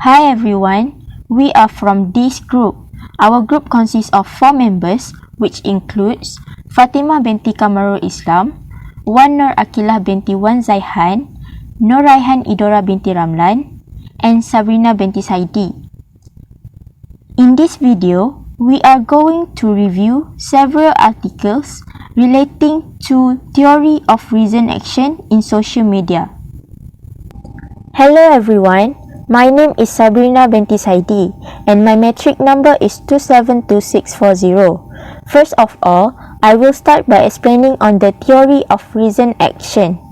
Hi everyone, we are from this group. Our group consists of 4 members, which includes Fatimah binti KAMARUL Islam, Nur AQILAH binti ZAIHAN, Raihan IDOURA binti RAMLAN, and SABRINA binti SAIDI. In this video, we are going to review several articles relating to theory of reason action in social media. Hello everyone. My name is Sabrina binti Saidi and my MATRIC number is 272640. First of all, I will start by explaining on the theory of reason action.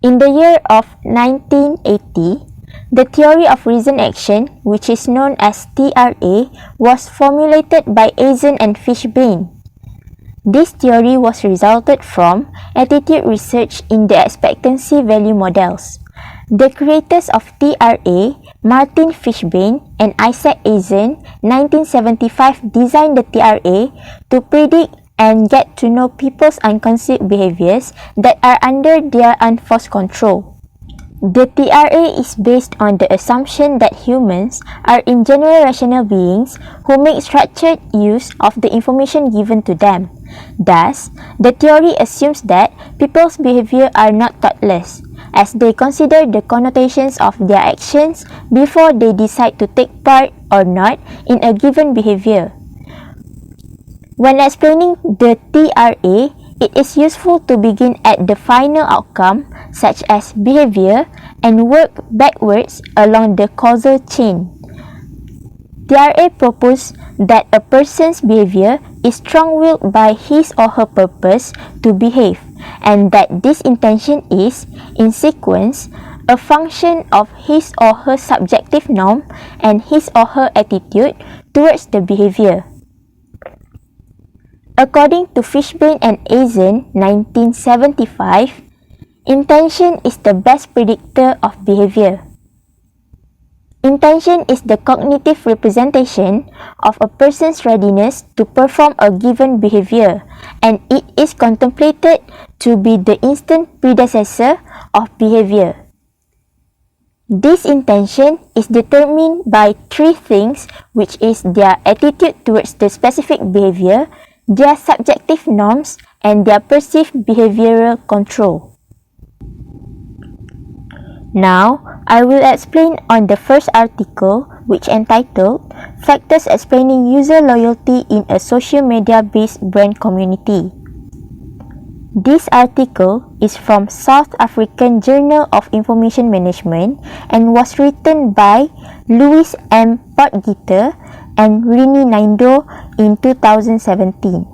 In the year of 1980, the theory of reason action, which is known as TRA, was formulated by Eisen and Fishbein. This theory was resulted from attitude research in the expectancy value models. The creators of TRA, Martin Fishbein and Isaac Eisen, 1975 designed the TRA to predict and get to know people's unconscious behaviors that are under their unforced control. The TRA is based on the assumption that humans are in general rational beings who make structured use of the information given to them. Thus, the theory assumes that people's behavior are not thoughtless, as they consider the connotations of their actions before they decide to take part or not in a given behavior. When explaining the TRA, it is useful to begin at the final outcome, such as behavior, and work backwards along the causal chain. TRA proposes that a person's behavior is strong-willed by his or her purpose to behave, and that this intention is, in sequence, a function of his or her subjective norm and his or her attitude towards the behavior. According to Fishbein and Eisen, 1975, intention is the best predictor of behavior. Intention is the cognitive representation of a person's readiness to perform a given behavior, and it is contemplated to be the instant predecessor of behavior. This intention is determined by 3 things, which is their attitude towards the specific behavior, their subjective norms, and their perceived behavioral control. Now, I will explain on the first article, which entitled Factors Explaining User Loyalty in a Social Media-Based Brand Community. This article is from South African Journal of Information Management and was written by Louis M. Potgieter and Rini Naindo in 2017.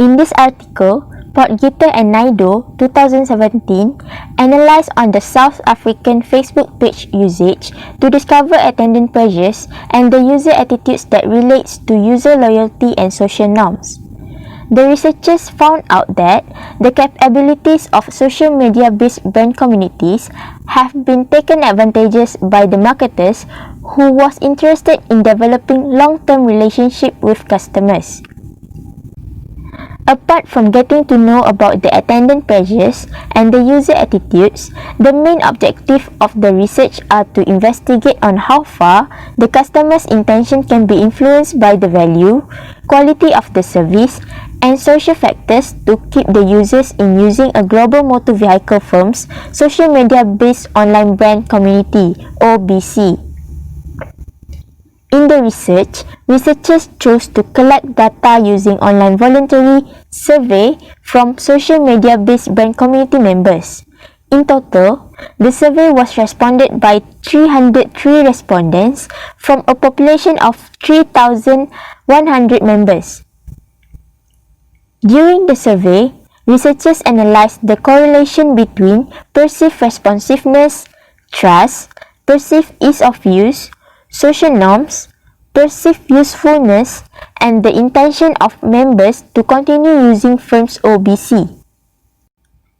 In this article, Potgieter and Naido, 2017, analysed on the South African Facebook page usage to discover attendance pressures and the user attitudes that relates to user loyalty and social norms. The researchers found out that the capabilities of social media-based brand communities have been taken advantages by the marketers who was interested in developing long-term relationship with customers. Apart from getting to know about the attendance pressures and the user attitudes, the main objective of the research are to investigate on how far the customer's intention can be influenced by the value, quality of the service, and social factors to keep the users in using a global motor vehicle firm's social media-based online brand community, OBC. In the research, researchers chose to collect data using online voluntary survey from social media-based brand community members. In total, the survey was responded by 303 respondents from a population of 3,100 members. During the survey, researchers analyzed the correlation between perceived responsiveness, trust, perceived ease of use, social norms, perceived usefulness, and the intention of members to continue using firm's OBC.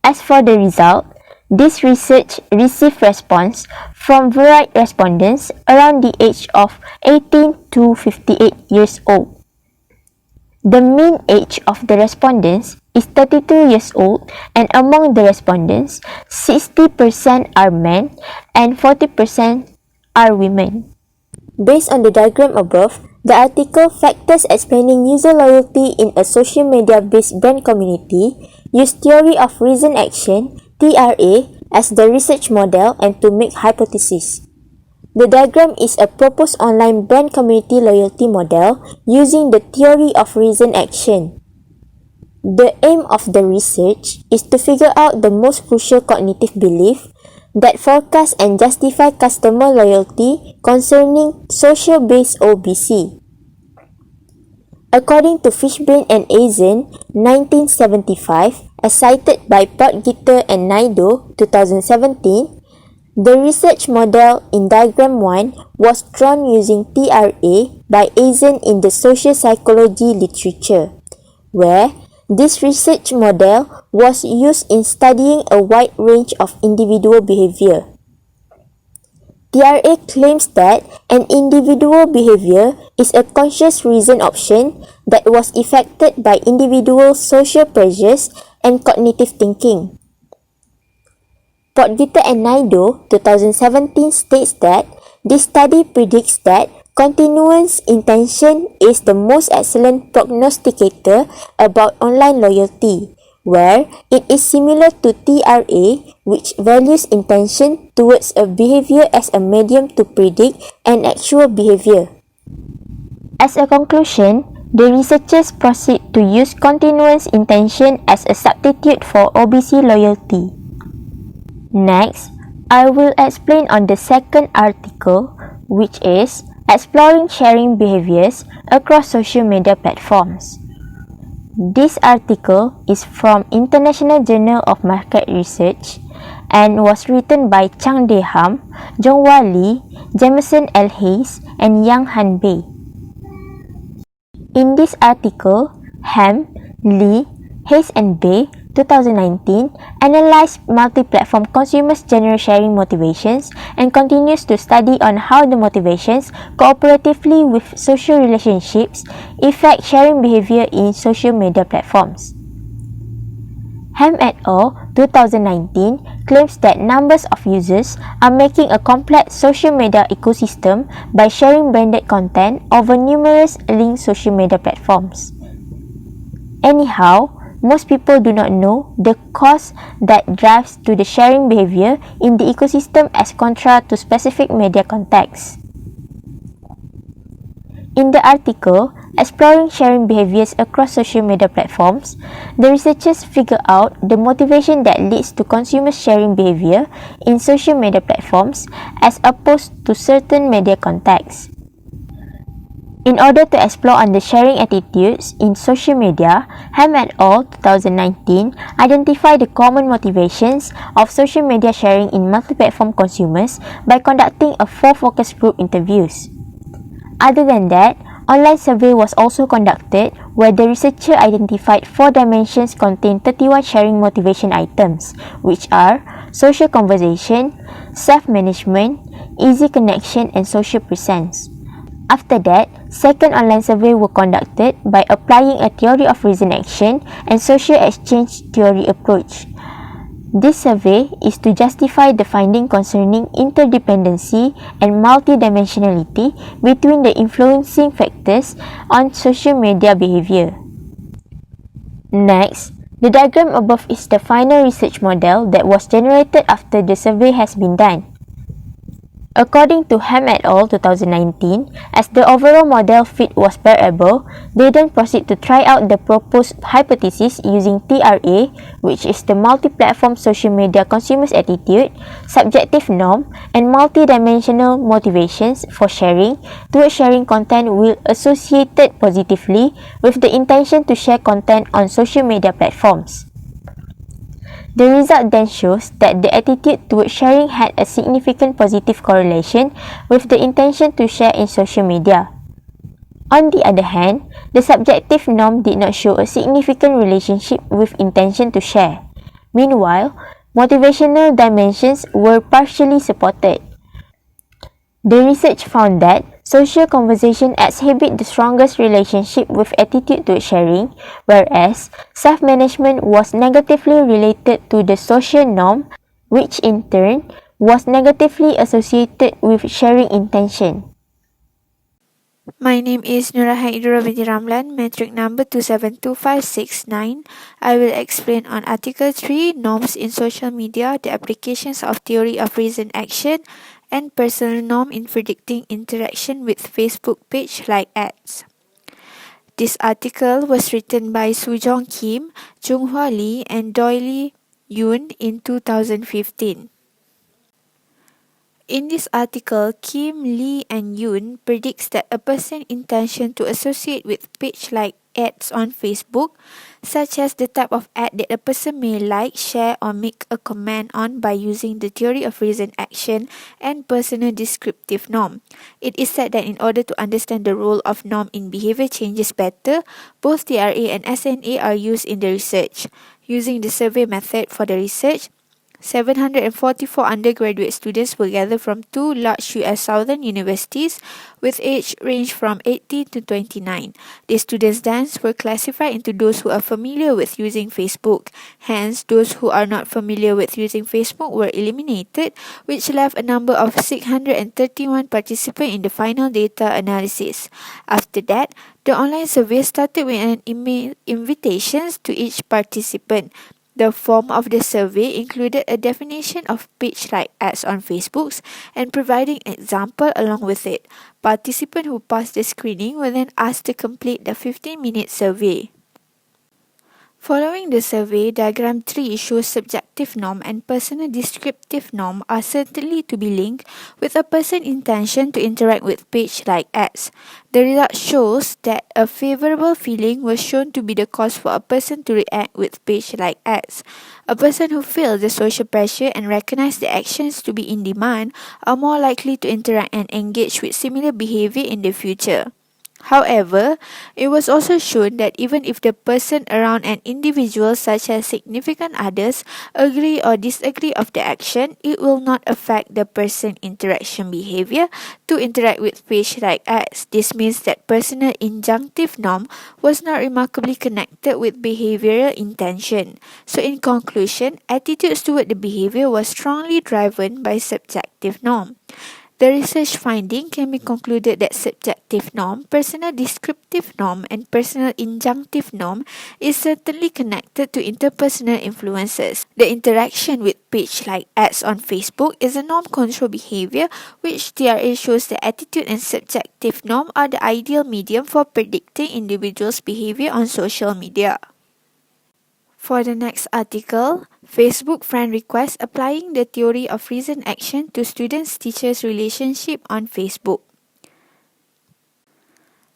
As for the result, this research received response from varied respondents around the age of 18 to 58 years old. The mean age of the respondents is 32 years old, and among the respondents, 60% are men and 40% are women. Based on the diagram above, the article Factors Explaining User Loyalty in a Social Media-Based Brand Community use Theory of Reason Action (TRA) as the research model and to make hypotheses. The diagram is a proposed online brand community loyalty model using the Theory of Reason Action. The aim of the research is to figure out the most crucial cognitive belief that forecast and justify customer loyalty concerning social-based OBC. According to Fishbane and Eisen, 1975, as cited by Potgieter and Naidoo, 2017, the research model in Diagram 1 was drawn using TRA by Eisen in the social psychology literature, where this research model was used in studying a wide range of individual behavior. TRA claims that an individual behavior is a conscious reason option that was affected by individual social pressures and cognitive thinking. Potgieter and Naidoo, 2017, states that this study predicts that continuous intention is the most excellent prognosticator about online loyalty, where it is similar to TRA, which values intention towards a behavior as a medium to predict an actual behavior. As a conclusion, the researchers proceed to use continuous intention as a substitute for OBC loyalty. Next, I will explain on the second article, which is Exploring Sharing Behaviors Across Social Media Platforms. This article is from International Journal of Market Research and was written by Chang De Ham, Jonghwa Lee, Jameson L. Hayes, and Yang Han Bei. In this article, Ham, Lee, Hayes, and Bei 2019 analyzed multi-platform consumers' general sharing motivations and continues to study on how the motivations cooperatively with social relationships affect sharing behavior in social media platforms. Ham et al. 2019 claims that numbers of users are making a complex social media ecosystem by sharing branded content over numerous linked social media platforms. Anyhow, most people do not know the cause that drives to the sharing behavior in the ecosystem as contra to specific media contexts. In the article, Exploring Sharing Behaviors Across Social Media Platforms, the researchers figure out the motivation that leads to consumers sharing behavior in social media platforms as opposed to certain media contexts. In order to explore on the sharing attitudes in social media, Ham et al. 2019 identify the common motivations of social media sharing in multi-platform consumers by conducting 4 focus group interviews. Other than that, online survey was also conducted where the researcher identified 4 dimensions contain 31 sharing motivation items, which are social conversation, self-management, easy connection, and social presence. After that, second online survey were conducted by applying a theory of reason action and social exchange theory approach. This survey is to justify the finding concerning interdependency and multidimensionality between the influencing factors on social media behavior. Next, the diagram above is the final research model that was generated after the survey has been done. According to Ham et al. 2019, as the overall model fit was bearable, they then proceed to try out the proposed hypothesis using TRA, which is the multi-platform social media consumers' attitude, subjective norm, and multi-dimensional motivations for sharing towards sharing content will associated positively with the intention to share content on social media platforms. The result then shows that the attitude towards sharing had a significant positive correlation with the intention to share in social media. On the other hand, the subjective norm did not show a significant relationship with intention to share. Meanwhile, motivational dimensions were partially supported. The research found that social conversation exhibit the strongest relationship with attitude to sharing, whereas self-management was negatively related to the social norm, which in turn was negatively associated with sharing intention. My name is Raihan IDOURA binti RAMLAN, MATRIC number 272569. I will explain on Article 3, Norms in Social Media, the applications of theory of reason action, and personal norm in predicting interaction with Facebook page like ads. This article was written by Soo-jong Kim, Jung-hwa Lee, and Doily Yoon in 2015. In this article, Kim, Lee and Yoon predicts that a person's intention to associate with page like ads on Facebook, such as the type of ad that a person may like, share or make a comment on by using the theory of reason action and personal descriptive norm. It is said that in order to understand the role of norm in behavior changes better, both TRA and SNA are used in the research. Using the survey method for the research, 744 undergraduate students were gathered from two large US southern universities with age range from 18 to 29. The students then were classified into those who are familiar with using Facebook. Hence, those who are not familiar with using Facebook were eliminated, which left a number of 631 participants in the final data analysis. After that, the online survey started with an email invitations to each participant. The form of the survey included a definition of page like ads on Facebook and providing example along with it. Participants who passed the screening were then asked to complete the 15-minute survey. Following the survey, diagram 3 shows subjective norm and personal descriptive norm are certainly to be linked with a person's intention to interact with page like ads. The result shows that a favorable feeling was shown to be the cause for a person to react with page like ads. A person who feels the social pressure and recognize the actions to be in demand are more likely to interact and engage with similar behavior in the future. However, it was also shown that even if the person around an individual such as significant others agree or disagree of the action, it will not affect the person interaction behavior to interact with page like ads. This means that personal injunctive norm was not remarkably connected with behavioral intention. So in conclusion, attitudes toward the behavior was strongly driven by subjective norm. The research finding can be concluded that subjective norm, personal descriptive norm, and personal injunctive norm is certainly connected to interpersonal influences. The interaction with page like ads on Facebook is a norm control behavior, which TRA shows the attitude and subjective norm are the ideal medium for predicting individuals' behavior on social media. For the next article, Facebook friend request applying the theory of reason action to students-teachers relationship on Facebook.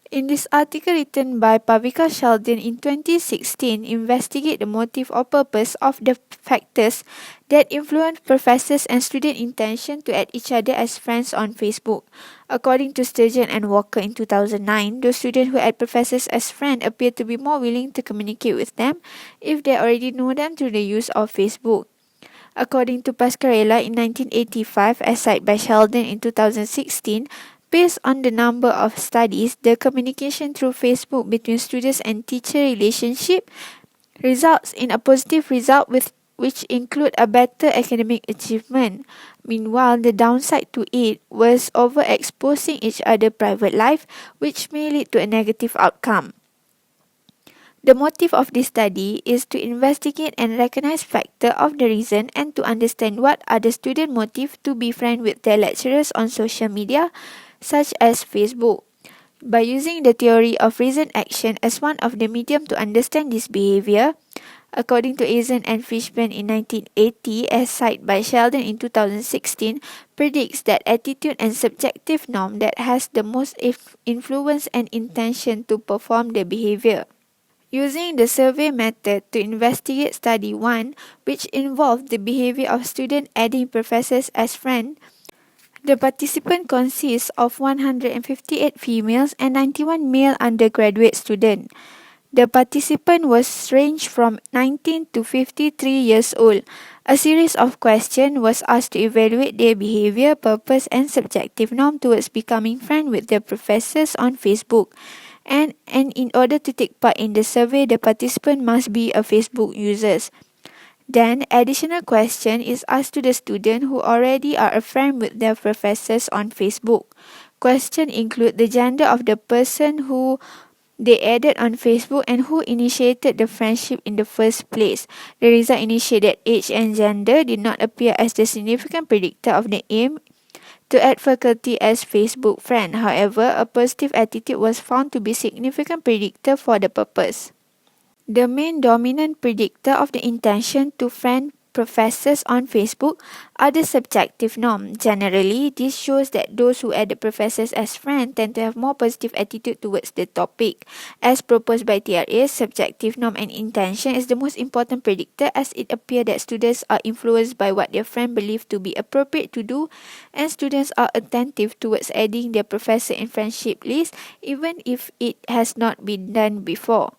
In this article written by Pavika Sheldon in 2016, investigate the motive or purpose of the factors that influence professors and student intention to add each other as friends on Facebook. According to Sturgeon and Walker in 2009, those students who add professors as friends appear to be more willing to communicate with them if they already know them through the use of Facebook. According to Pascarella in 1985, as cited by Sheldon in 2016, based on the number of studies, the communication through Facebook between students and teacher relationship results in a positive result which include a better academic achievement. Meanwhile, the downside to it was overexposing each other private life, which may lead to a negative outcome. The motive of this study is to investigate and recognize factors of the reason and to understand what are the student motive to be friends with their lecturers on social media, such as Facebook. By using the theory of reason action as one of the medium to understand this behavior, according to Eisen and Fishburne in 1980, as cited by Sheldon in 2016, predicts that attitude and subjective norm that has the most influence and intention to perform the behavior. Using the survey method to investigate study 1, which involved the behavior of students adding professors as friends, the participant consists of 158 females and 91 male undergraduate students. The participant was ranged from 19 to 53 years old. A series of questions was asked to evaluate their behavior, purpose and subjective norm towards becoming friends with their professors on Facebook. And in order to take part in the survey, the participant must be a Facebook users. Then, additional question is asked to the student who already are a friend with their professors on Facebook. Question include the gender of the person who they added on Facebook and who initiated the friendship in the first place. The result indicated that age and gender did not appear as the significant predictor of the aim to add faculty as Facebook friend. However, a positive attitude was found to be significant predictor for the purpose. The main dominant predictor of the intention to friend professors on Facebook are the subjective norm. Generally, this shows that those who add the professors as friends tend to have more positive attitude towards the topic. As proposed by TRA, subjective norm and intention is the most important predictor, as it appears that students are influenced by what their friend believe to be appropriate to do, and students are attentive towards adding their professor in friendship list even if it has not been done before.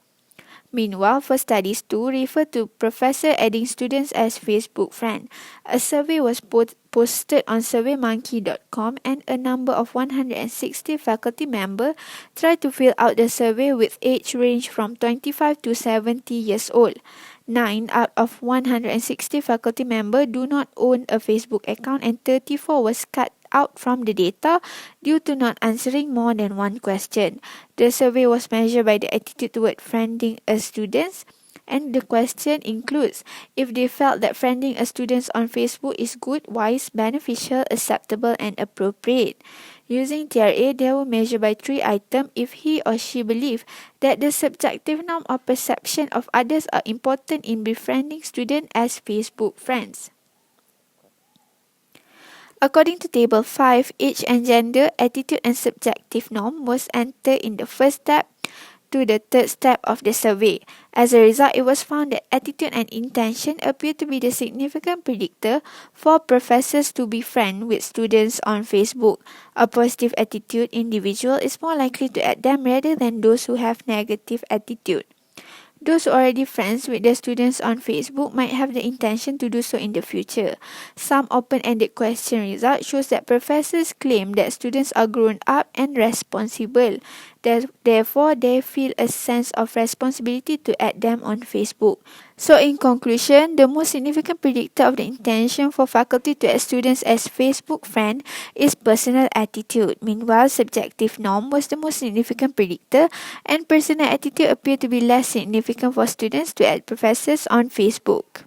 Meanwhile, for studies 2, refer to professor adding students as Facebook friend. A survey was posted on surveymonkey.com and a number of 160 faculty members tried to fill out the survey with age range from 25 to 70 years old. 9 out of 160 faculty members do not own a Facebook account and 34 was cut out from the data due to not answering more than one question. The survey was measured by the attitude toward friending a student, and the question includes if they felt that friending a student on Facebook is good, wise, beneficial, acceptable and appropriate. Using TRA, they were measured by 3 items if he or she believed that the subjective norm or perception of others are important in befriending students as Facebook friends. According to Table 5, age and gender, attitude and subjective norm was entered in the first step to the third step of the survey. As a result, it was found that attitude and intention appear to be the significant predictor for professors to be friends with students on Facebook. A positive attitude individual is more likely to add them rather than those who have negative attitude. Those who are already friends with their students on Facebook might have the intention to do so in the future. Some open-ended question results shows that professors claim that students are grown up and responsible. Therefore, they feel a sense of responsibility to add them on Facebook. So in conclusion, the most significant predictor of the intention for faculty to add students as Facebook friend is personal attitude. Meanwhile, subjective norm was the most significant predictor, and personal attitude appeared to be less significant for students to add professors on Facebook.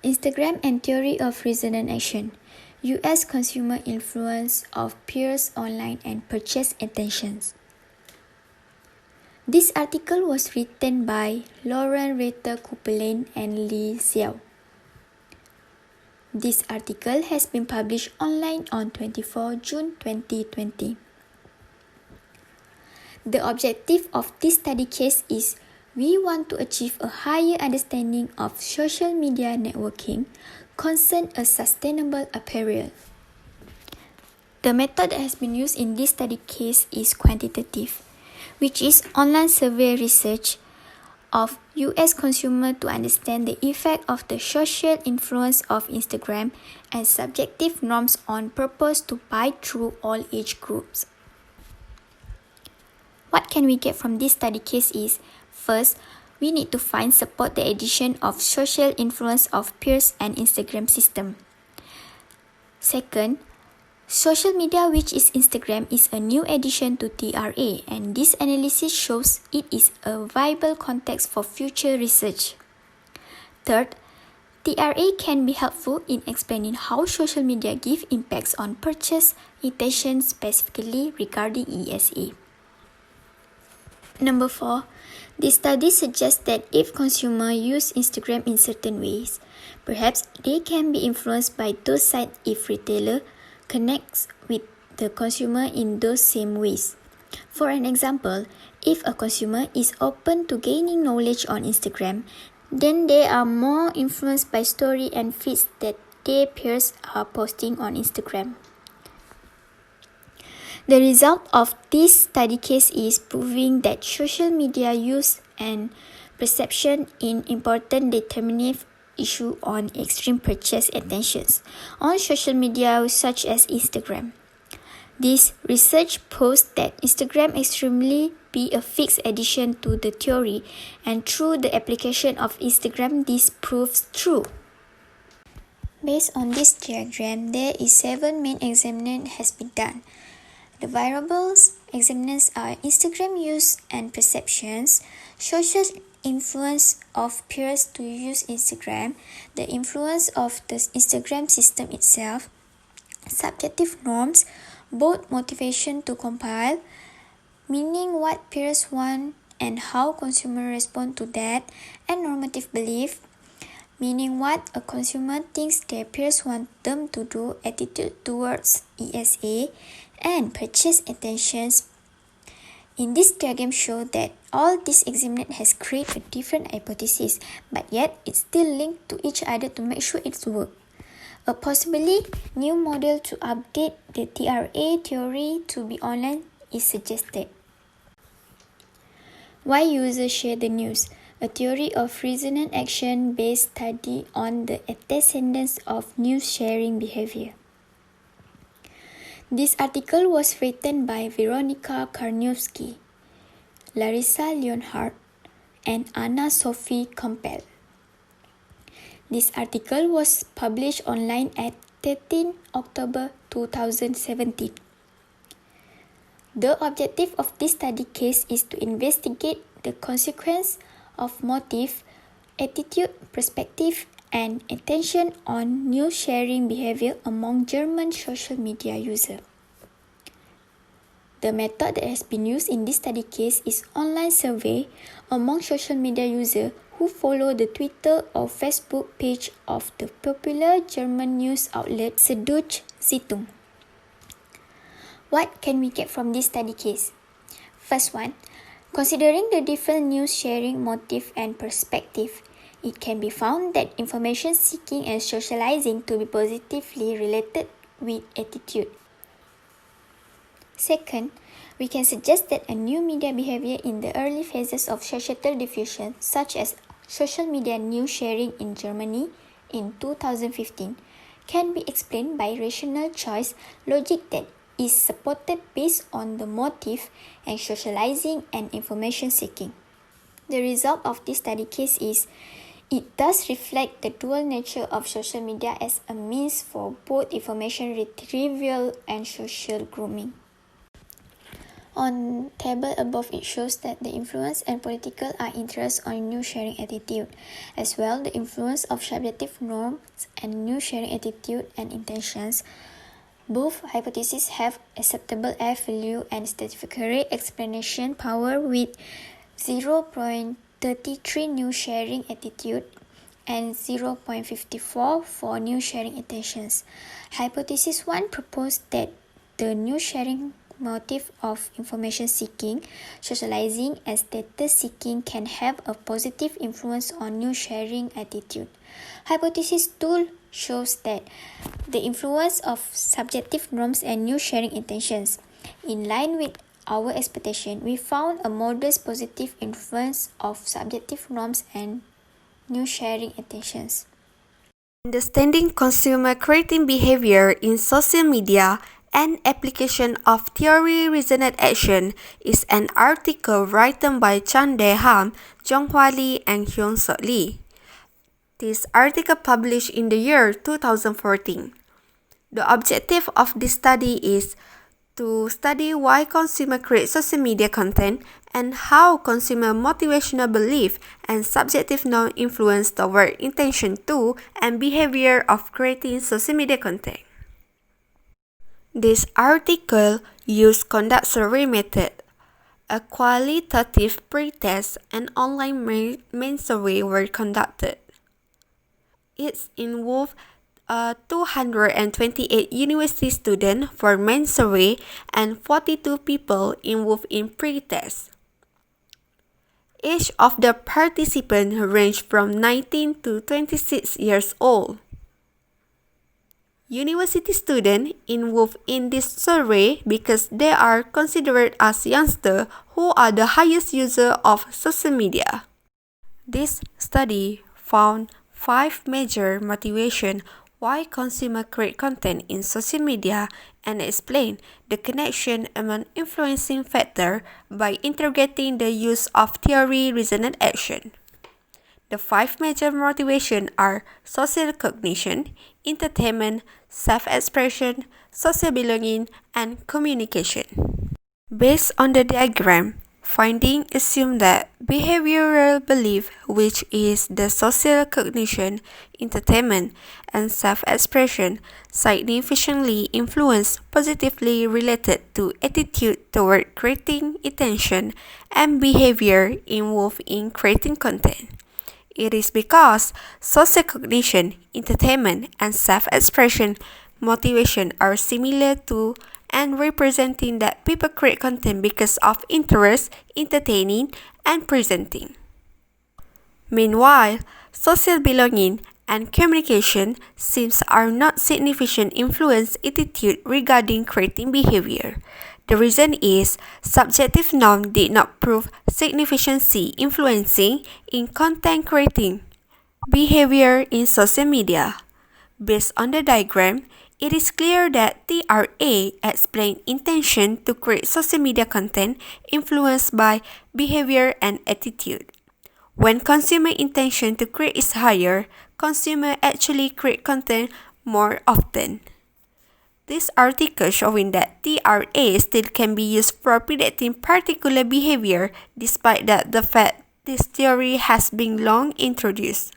Instagram and theory of reason and action. US consumer influence of peers online and purchase intentions. This article was written by Lauren Reiter-Kupelin and Lee Xiao. This article has been published online on 24 June 2020. The objective of this study case is we want to achieve a higher understanding of social media networking concern a sustainable apparel. The method that has been used in this study case is quantitative, which is online survey research of US consumers to understand the effect of the social influence of Instagram and subjective norms on purpose to buy through all age groups. What can we get from this study case is, first, we need to find support the addition of social influence of peers and Instagram system. Second, social media, which is Instagram, is a new addition to TRA, and this analysis shows it is a viable context for future research. Third, TRA can be helpful in explaining how social media give impacts on purchase intention, specifically regarding ESA. Number 4, this study suggests that if consumers use Instagram in certain ways, perhaps they can be influenced by those sites if retailer connects with the consumer in those same ways. For an example, if a consumer is open to gaining knowledge on Instagram, then they are more influenced by story and feeds that their peers are posting on Instagram. The result of this study case is proving that social media use and perception in important determinative issue on extreme purchase intentions on social media such as Instagram. This research posed that Instagram extremely be a fixed addition to the theory, and through the application of Instagram, this proves true. Based on this diagram, there is 7 main examinations has been done. The variables examined are Instagram use and perceptions, social influence of peers to use Instagram, the influence of the Instagram system itself, subjective norms, both motivation to compile, meaning what peers want and how consumers respond to that, and normative belief, meaning what a consumer thinks their peers want them to do, attitude towards ESA, and purchase intentions. In this diagram show that all these examined has created a different hypothesis, but yet it's still linked to each other to make sure it's work. A possibly new model to update the TRA theory to be online is suggested. Why users share the news? A theory of resonant action-based study on the antecedents of news sharing behavior. This article was written by Veronica Karniowski, Larissa Leonhardt, and Anna Sophie Campbell. This article was published online at 13 October 2017. The objective of this study case is to investigate the consequence of motive, attitude, perspective, and attention on news sharing behavior among German social media users. The method that has been used in this study case is online survey among social media users who follow the Twitter or Facebook page of the popular German news outlet Süddeutsche Zeitung. What can we get from this study case? First one, considering the different news sharing motive and perspective, it can be found that information seeking and socializing to be positively related with attitude. Second, we can suggest that a new media behavior in the early phases of societal diffusion, such as social media news sharing in Germany in 2015, can be explained by rational choice logic that is supported based on the motive and socializing and information seeking. The result of this study case is it does reflect the dual nature of social media as a means for both information retrieval and social grooming. On table above, it shows that the influence and political are interest on news sharing attitude, as well the influence of subjective norms and news sharing attitude and intentions. Both hypotheses have acceptable F-value and statistical explanation power with 0.33 news sharing attitude and 0.54 for news sharing intentions. Hypothesis 1 proposed that the news sharing motive of information seeking, socializing, and status seeking can have a positive influence on news sharing attitude. Hypothesis 2 shows that the influence of subjective norms and news sharing intentions. In line with our expectation, we found a modest positive influence of subjective norms and news sharing intentions. Understanding consumer creating behavior in social media and application of theory resonant action is an article written by Chan Dae-ham, Jonghwa Lee, and Hyun-Suk Lee. This article published in the year 2014. The objective of this study is to study why consumers create social media content and how consumer motivational belief and subjective norm influence toward intention to and behavior of creating social media content. This article used conduct survey method. A qualitative pre-test and online main survey were conducted. It involved 228 university students for main survey and 42 people involved in pre-test. Age of the participants ranged from 19 to 26 years old. University students involved in this survey because they are considered as youngsters who are the highest users of social media. This study found 5 major motivations why consumers create content in social media and explain the connection among influencing factors by interrogating the use of theory reasoned action. The 5 major motivations are social cognition, entertainment, self-expression, social belonging, and communication. Based on the diagram, findings assume that behavioral belief, which is the social cognition, entertainment, and self-expression, significantly influence positively related to attitude toward creating attention and behavior involved in creating content. It is because social cognition, entertainment, and self-expression motivation are similar to and representing that people create content because of interest, entertaining, and presenting. Meanwhile, social belonging and communication seems are not significant influence attitude regarding creating behavior. The reason is subjective norm did not prove significancy influencing in content creating behavior in social media. Based on the diagram, it is clear that TRA explains intention to create social media content influenced by behavior and attitude. When consumer intention to create is higher, consumer actually create content more often. This article showing that TRA still can be used for predicting particular behavior despite that the fact this theory has been long introduced.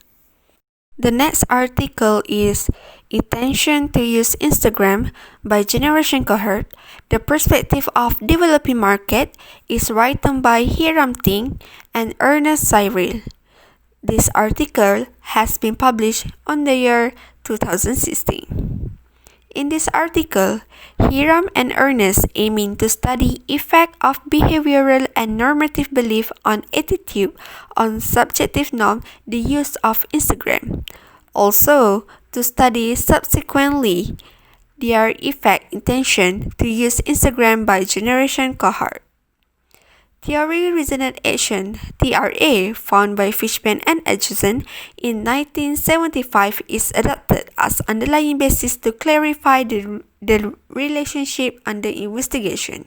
The next article is Intention to Use Instagram by Generation Cohort. The Perspective of Developing Market is written by Hiram Ting and Ernest Cyril. This article has been published on the year 2016. In this article, Hiram and Ernest aiming to study effect of behavioral and normative belief on attitude on subjective norm the use of Instagram. Also, to study subsequently their effect intention to use Instagram by generation cohort. Theory Reasoned Action (TRA) found by Fishman and Atchison in 1975 is adopted as underlying basis to clarify the relationship under investigation.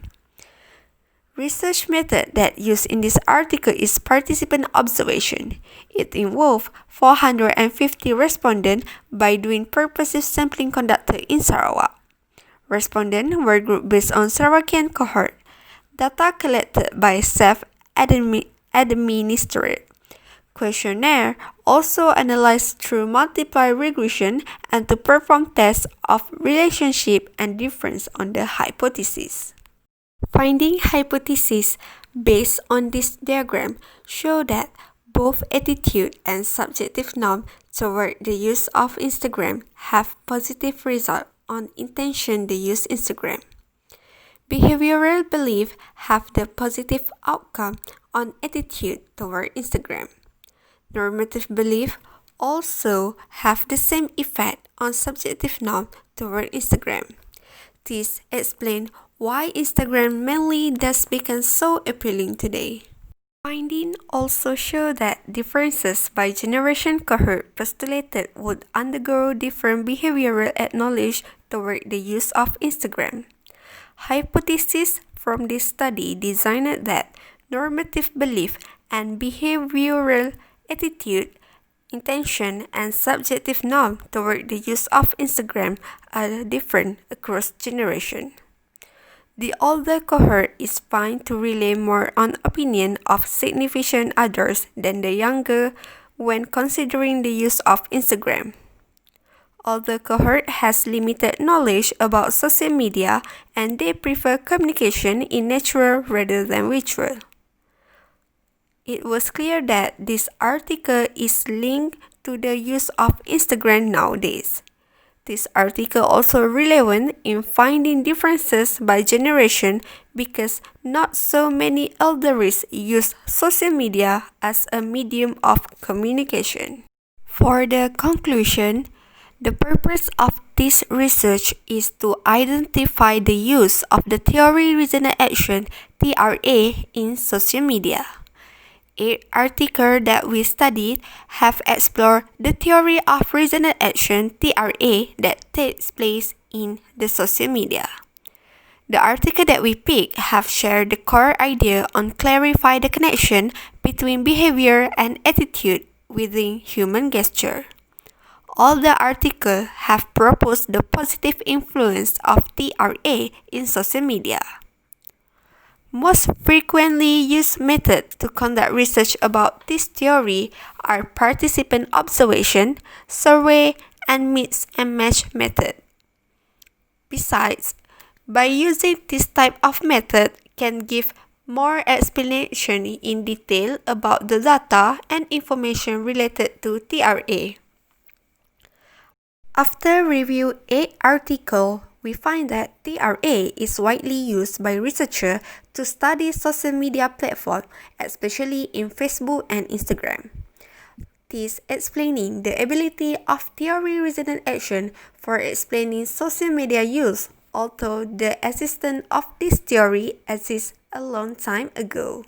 Research method that used in this article is participant observation. It involved 450 respondents by doing purposive sampling conducted in Sarawak. Respondents were grouped based on Sarawakian cohort. Data collected by self-administered. Questionnaire also analyzed through multiply regression and to perform tests of relationship and difference on the hypothesis. Finding hypotheses based on this diagram show that both attitude and subjective norm toward the use of Instagram have positive result on intention to use Instagram. Behavioral belief have the positive outcome on attitude toward Instagram. Normative belief also have the same effect on subjective norm toward Instagram. This explains why Instagram mainly does become so appealing today. Findings also show that differences by generation cohort postulated would undergo different behavioral acknowledge toward the use of Instagram. Hypothesis from this study designed that normative belief and behavioral attitude, intention, and subjective norm toward the use of Instagram are different across generation. The older cohort is found to rely more on opinion of significant others than the younger when considering the use of Instagram. Older cohort has limited knowledge about social media and they prefer communication in natural rather than virtual. It was clear that this article is linked to the use of Instagram nowadays. This article also relevant in finding differences by generation because not so many elders use social media as a medium of communication. For the conclusion, the purpose of this research is to identify the use of the theory reasoned action (TRA) in social media. 8 articles that we studied have explored the theory of reasoned action (TRA) that takes place in the social media. The article that we picked have shared the core idea on clarify the connection between behavior and attitude within human gesture. All the articles have proposed the positive influence of TRA in social media. Most frequently used methods to conduct research about this theory are participant observation, survey, and mix and match method. Besides, by using this type of method can give more explanation in detail about the data and information related to TRA. After review 8 articles, we find that TRA is widely used by researchers to study social media platforms, especially in Facebook and Instagram. This explaining the ability of theory reasoned action for explaining social media use, although the existence of this theory exists a long time ago.